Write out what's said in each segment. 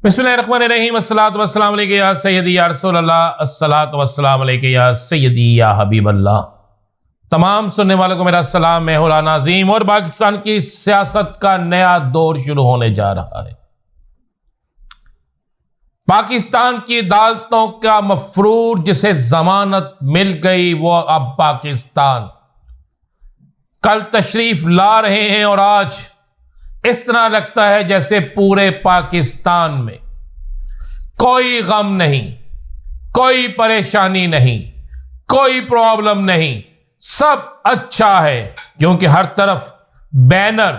बिस्मिल्लाहिर्रहमानिर्रहीम अस्सलातु वस्सलामु अलैका या सय्यदी या रसूलल्लाह अस्सलातु वस्सलामु अलैका या सय्यदी या हबीबल्लाह। तमाम सुनने वालों को मेरा सलाम। मैं हूं राना अज़ीम और पाकिस्तान की सियासत का नया दौर शुरू होने जा रहा है। पाकिस्तान की अदालतों का मफरूर जिसे जमानत मिल गई वो अब पाकिस्तान कल तशरीफ ला रहे हैं और आज इस तरह लगता है जैसे पूरे पाकिस्तान में कोई गम नहीं, कोई परेशानी नहीं, कोई प्रॉब्लम नहीं, सब अच्छा है, क्योंकि हर तरफ बैनर,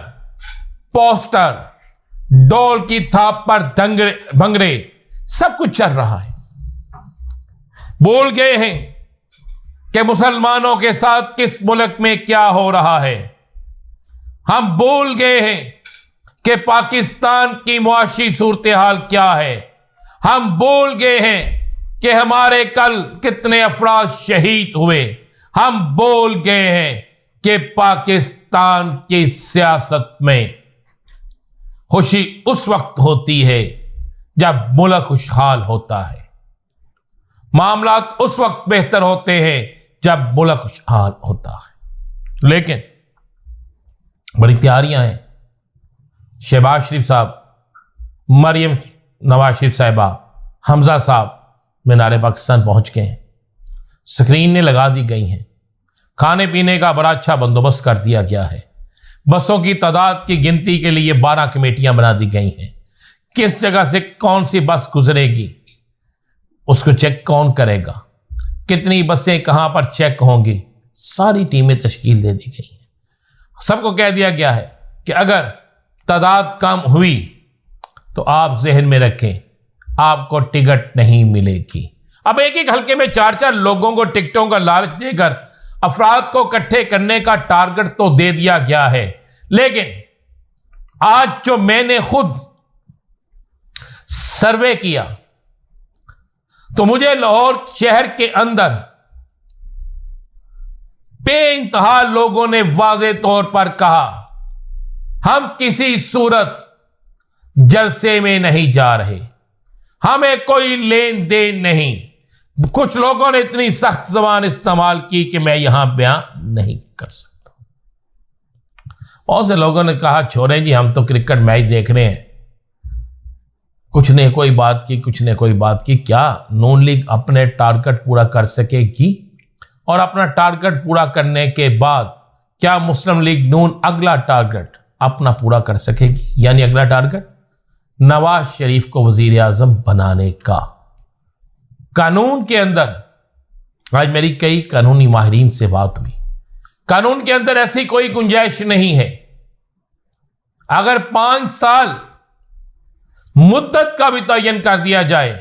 पोस्टर, डोल की थाप पर भंगड़े सब कुछ चल रहा है। भूल गए हैं कि मुसलमानों के साथ किस मुल्क में क्या हो रहा है। हम भूल गए हैं कि पाकिस्तान की मुआशी सूरत हाल क्या है। हम भूल गए हैं कि हमारे कल कितने अफराद शहीद हुए। हम भूल गए हैं कि पाकिस्तान की सियासत में खुशी उस वक्त होती है जब मुल्क खुशहाल होता है, मामलात उस वक्त बेहतर होते हैं जब मुल्क खुशहाल होता है। लेकिन बड़ी तैयारियां हैं। शहबाज शरीफ साहब, मरियम नवाज शरीफ साहिबा, हमजा साहब मीनार पाकिस्तान पहुंच गए हैं। स्क्रीनें लगा दी गई हैं। खाने पीने का बड़ा अच्छा बंदोबस्त कर दिया गया है। बसों की तादाद की गिनती के लिए 12 कमेटियां बना दी गई हैं। किस जगह से कौन सी बस गुजरेगी उसको चेक कौन करेगा, कितनी बसें कहां पर चेक होंगी, सारी टीमें तश्कील दे दी गई हैं। सबको कह दिया गया है कि अगर तादाद कम हुई तो आप जहन में रखें आपको टिकट नहीं मिलेगी। अब एक एक हल्के में 4-4 लोगों को टिकटों का लालच देकर अफराद को इकट्ठे करने का टारगेट तो दे दिया गया है। लेकिन आज जो मैंने खुद सर्वे किया तो मुझे लाहौर शहर के अंदर बेइंतहा लोगों ने वाज़े तौर पर कहा हम किसी सूरत जलसे में नहीं जा रहे, हमें कोई लेन देन नहीं। कुछ लोगों ने इतनी सख्त ज़बान इस्तेमाल की कि मैं यहां बयान नहीं कर सकता। बहुत से लोगों ने कहा छोड़े जी, हम तो क्रिकेट मैच देख रहे हैं। कुछ ने कोई बात की, कुछ ने कोई बात की। क्या नून लीग अपने टारगेट पूरा कर सकेगी? और अपना टारगेट पूरा करने के बाद क्या मुस्लिम लीग नून अगला टारगेट अपना पूरा कर सकेगी? यानी अगला टारगेट नवाज शरीफ को वजीर आजम बनाने का। कानून के अंदर आज मेरी कई कानूनी माहिरीन से बात हुई। कानून के अंदर ऐसी कोई गुंजाइश नहीं है। अगर 5 साल मुद्दत का भी तयन कर दिया जाए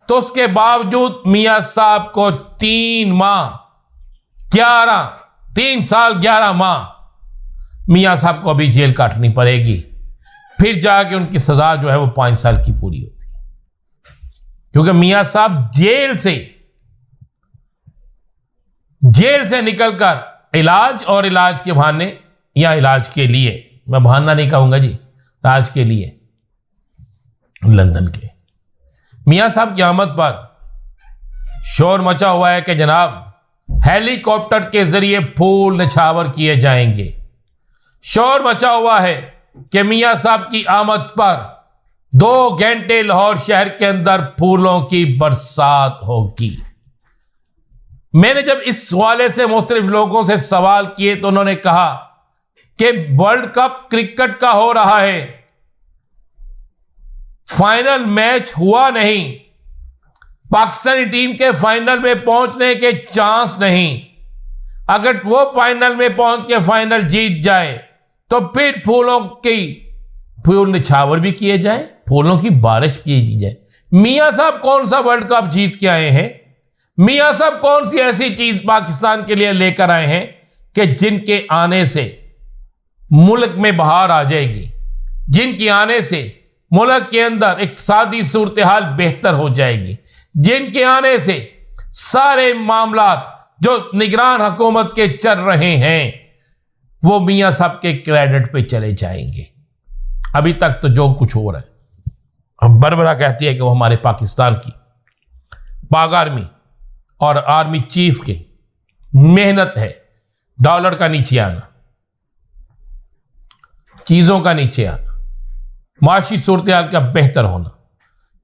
तो उसके बावजूद मियां साहब को 3 साल 11 माह मियां साहब को अभी जेल काटनी पड़ेगी। फिर जाके उनकी सजा जो है वो 5 साल की पूरी होती है, क्योंकि मियां साहब जेल से निकलकर इलाज के बहाने या इलाज के लिए, मैं बहाना नहीं कहूंगा जी, इलाज के लिए लंदन के मियां साहब की आमद पर शोर मचा हुआ है कि जनाब हेलीकॉप्टर के जरिए फूल निछावर किए जाएंगे। शोर मचा हुआ है कि मियां साहब की आमद पर 2 घंटे लाहौर शहर के अंदर फूलों की बरसात होगी। मैंने जब इस हवाले से मुख्तलिफ लोगों से सवाल किए तो उन्होंने कहा कि वर्ल्ड कप क्रिकेट का हो रहा है, फाइनल मैच हुआ नहीं, पाकिस्तानी टीम के फाइनल में पहुंचने के चांस नहीं। अगर वो फाइनल में पहुंच के फाइनल जीत जाए तो फिर फूल निछावर भी किए जाए, फूलों की बारिश की जाए। मियां साहब कौन सा वर्ल्ड कप जीत के आए हैं? मियां साहब कौन सी ऐसी चीज पाकिस्तान के लिए लेकर आए हैं कि जिनके आने से मुल्क में बहार आ जाएगी, जिनके आने से मुल्क के अंदर इक्तिसादी सूरत हाल बेहतर हो जाएगी, जिनके आने से सारे मामलात जो निगरान हुकूमत के चल रहे हैं वो मियां साहब के क्रेडिट पे चले जाएंगे। अभी तक तो जो कुछ हो रहा है, बरबरा कहती है कि वो हमारे पाकिस्तान की पाक आर्मी और आर्मी चीफ की मेहनत है डॉलर का नीचे आना, चीजों का नीचे आना, माशी सूरत हाल का बेहतर होना।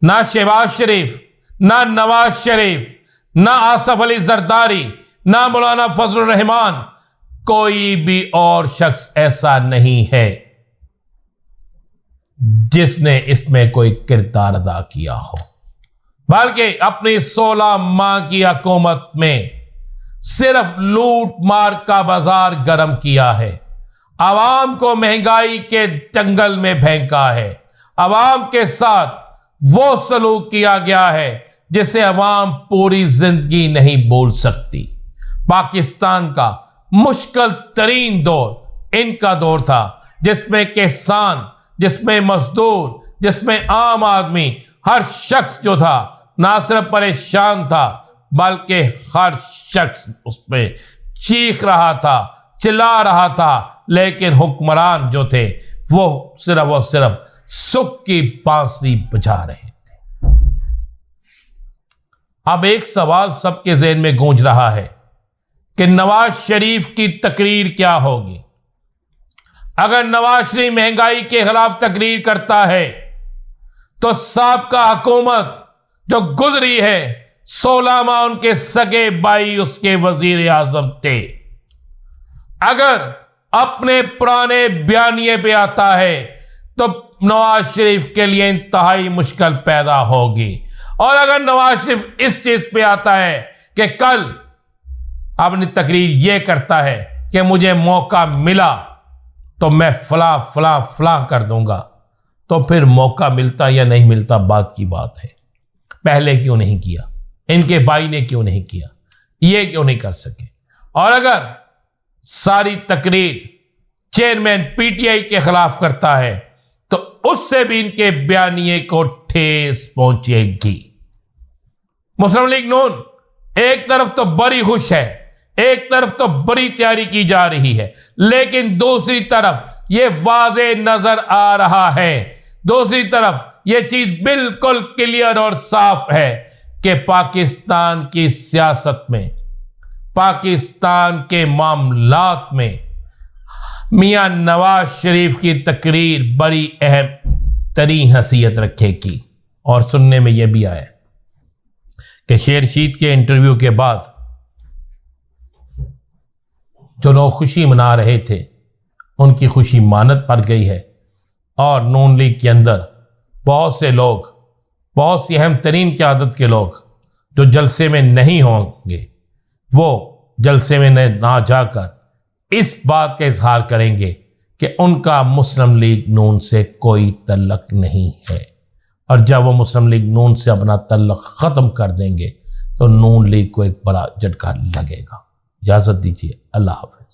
ना शहबाज शरीफ, ना नवाज शरीफ, ना आसफ अली जरदारी, ना मौलाना फजलुर रहमान, कोई भी और शख्स ऐसा नहीं है जिसने इसमें कोई किरदार अदा किया हो, बल्कि अपनी 16 माह की हुकूमत में सिर्फ लूट मार का बाजार गर्म किया है, आवाम को महंगाई के जंगल में फेंका है, आवाम के साथ वो सलूक किया गया है जिसे आवाम पूरी जिंदगी नहीं भूल सकती। पाकिस्तान का मुश्किल तरीन दौर इनका दौर था, जिसमें किसान, जिसमें मजदूर, जिसमें आम आदमी, हर शख्स जो था ना सिर्फ परेशान था बल्कि हर शख्स उसमें चीख रहा था, चिल्ला रहा था, लेकिन हुक्मरान जो थे वो सिर्फ सुख की बांसुरी बजा रहे थे। अब एक सवाल सबके ज़हन में गूंज रहा है कि नवाज शरीफ की तकरीर क्या होगी। अगर नवाज शरीफ महंगाई के खिलाफ तकरीर करता है तो साबका हुकूमत जो गुजरी है 16 माह उनके सगे भाई उसके वजीर आजम थे। अगर अपने पुराने बयानिए पे आता है तो नवाज शरीफ के लिए इंतहाई मुश्किल पैदा होगी। और अगर नवाज शरीफ इस चीज पे आता है कि कल अपनी तकरीर ये करता है कि मुझे मौका मिला तो मैं फला फला फला कर दूंगा, तो फिर मौका मिलता या नहीं मिलता बात की बात है। पहले क्यों नहीं किया, इनके भाई ने क्यों नहीं किया, ये क्यों नहीं कर सके। और अगर सारी तकरीर चेयरमैन पीटीआई के खिलाफ करता है तो उससे भी इनके बयानिए को ठेस पहुंचेगी। मुस्लिम लीग नून एक तरफ तो बड़ी खुश है, एक तरफ तो बड़ी तैयारी की जा रही है, लेकिन दूसरी तरफ यह वाज़े नजर आ रहा है, दूसरी तरफ यह चीज बिल्कुल क्लियर और साफ है कि पाकिस्तान की सियासत में, पाकिस्तान के मामलात में मियां नवाज शरीफ की तकरीर बड़ी अहम तरीन हैसियत रखेगी। और सुनने में यह भी आया कि शेरशीद के इंटरव्यू के बाद जो लोग खुशी मना रहे थे उनकी खुशी मानत पड़ गई है और नून लीग के अंदर बहुत से लोग, बहुत सी अहम तरीन क़यादत के लोग जो जलसे में नहीं होंगे वो जलसे में ना जाकर इस बात का इजहार करेंगे कि उनका मुस्लिम लीग नून से कोई तल्लक नहीं है। और जब वो मुस्लिम लीग नून से अपना तल्लक ख़त्म कर देंगे तो नून लीग को एक बड़ा झटका लगेगा। इजाज़त दीजिए, अल्लाह हाफ़िज़।